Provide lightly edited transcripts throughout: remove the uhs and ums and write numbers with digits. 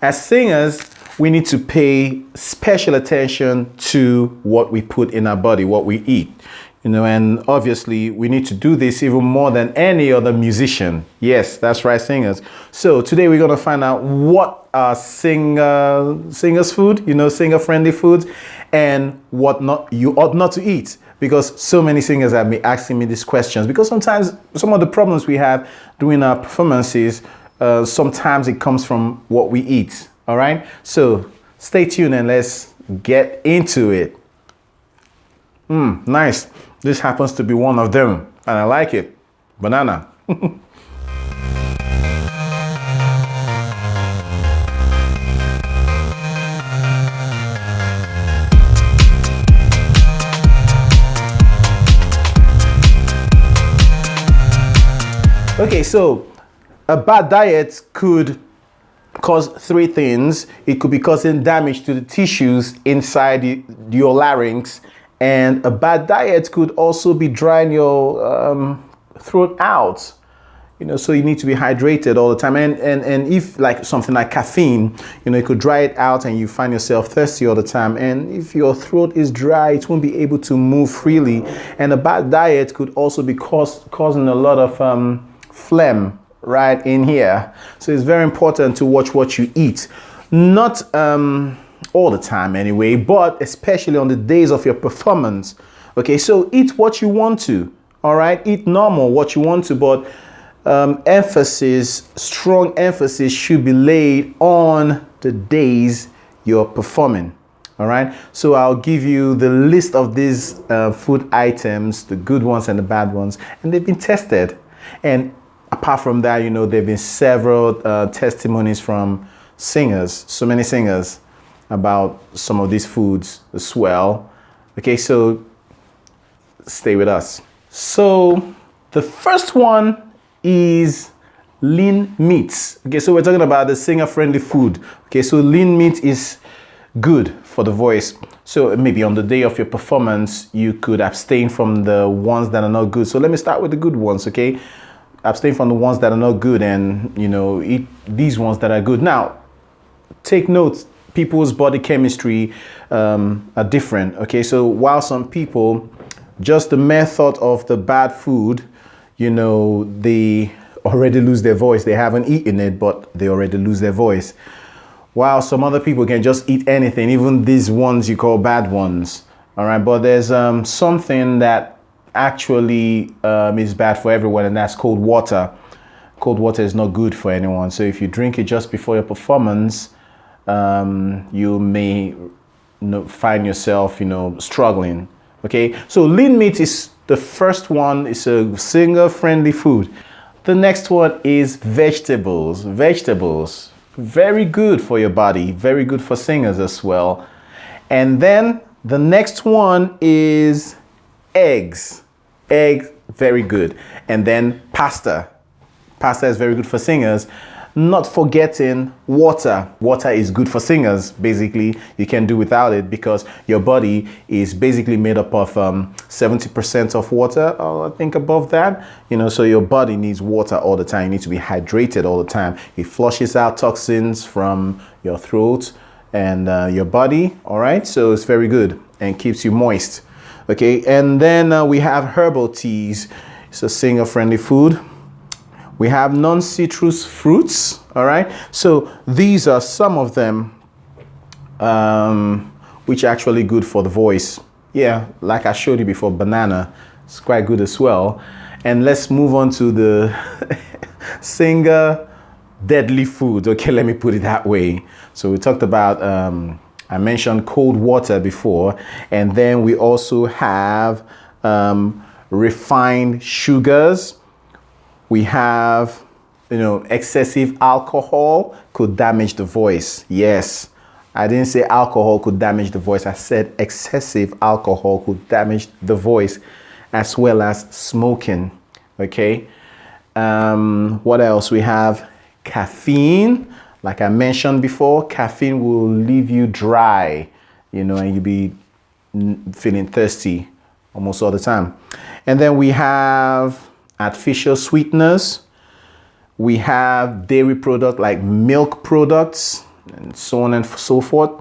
as singers, we need to pay special attention to what we put in our body, what we eat. And obviously we need to do this even more than any other musician. Yes, that's right, singers. So today we're going to find out what are singers' food, singer-friendly foods, and what you ought not to eat. Because so many singers have been asking me these questions. Because sometimes some of the problems we have during our performances, sometimes it comes from what we eat. All right? So stay tuned and let's get into it. Nice. This happens to be one of them, and I like it. Banana. Okay, so a bad diet could cause three things. It could be causing damage to the tissues inside your larynx, and a bad diet could also be drying your throat out. So you need to be hydrated all the time. And if like something like caffeine, it could dry it out and you find yourself thirsty all the time. And if your throat is dry, it won't be able to move freely. And a bad diet could also be causing a lot of phlegm right in here. So it's very important to watch what you eat. Not all the time anyway, but especially on the days of your performance. Okay, so eat what you want to. All right, eat normal what you want to, but strong emphasis should be laid on the days you're performing. All right, so I'll give you the list of these food items, the good ones and the bad ones, and they've been tested. And apart from that, there have been several testimonies from singers, so many singers, about some of these foods as well. Okay, so stay with us. So the first one is lean meats. Okay, so we're talking about the singer-friendly food. Okay, so lean meat is good for the voice. So maybe on the day of your performance, you could abstain from the ones that are not good. So let me start with the good ones, okay? Abstain from the ones that are not good and, eat these ones that are good. Now, take note, people's body chemistry are different, okay? So while some people, just the mere thought of the bad food, they already lose their voice. They haven't eaten it, but they already lose their voice. While some other people can just eat anything, even these ones you call bad ones, all right? But there's something that actually is bad for everyone, and that's cold water. Cold water is not good for anyone. So if you drink it just before your performance, you may find yourself, struggling. Okay, so lean meat is the first one. It's a singer-friendly food. The next one is vegetables. Vegetables, very good for your body, very good for singers as well. And then the next one is eggs. Eggs, very good. And then pasta. Pasta is very good for singers. Not forgetting water. Water is good for singers. Basically, you can't do without it because your body is basically made up of 70% of water, or I think above that. So your body needs water all the time. You need to be hydrated all the time. It flushes out toxins from your throat and your body. All right, so it's very good and keeps you moist. Okay, and then we have herbal teas. It's a singer-friendly food. We have non-citrus fruits, all right? So these are some of them which are actually good for the voice. Yeah, like I showed you before, banana is quite good as well. And let's move on to the singer deadly food. Okay, let me put it that way. So we talked about, I mentioned cold water before, and then we also have refined sugars. We have, excessive alcohol could damage the voice. Yes, I didn't say alcohol could damage the voice. I said excessive alcohol could damage the voice, as well as smoking. Okay. What else? We have caffeine. Like I mentioned before, caffeine will leave you dry, and you'll be feeling thirsty almost all the time. And then we have artificial sweeteners. We have dairy products like milk products. and so on and so forth.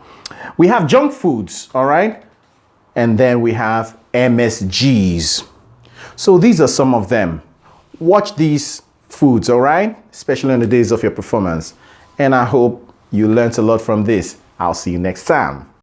We have junk foods, all right? And then we have MSGs. So these are some of them. Watch these foods, all right? Especially on the days of your performance. And I hope you learned a lot from this. I'll see you next time.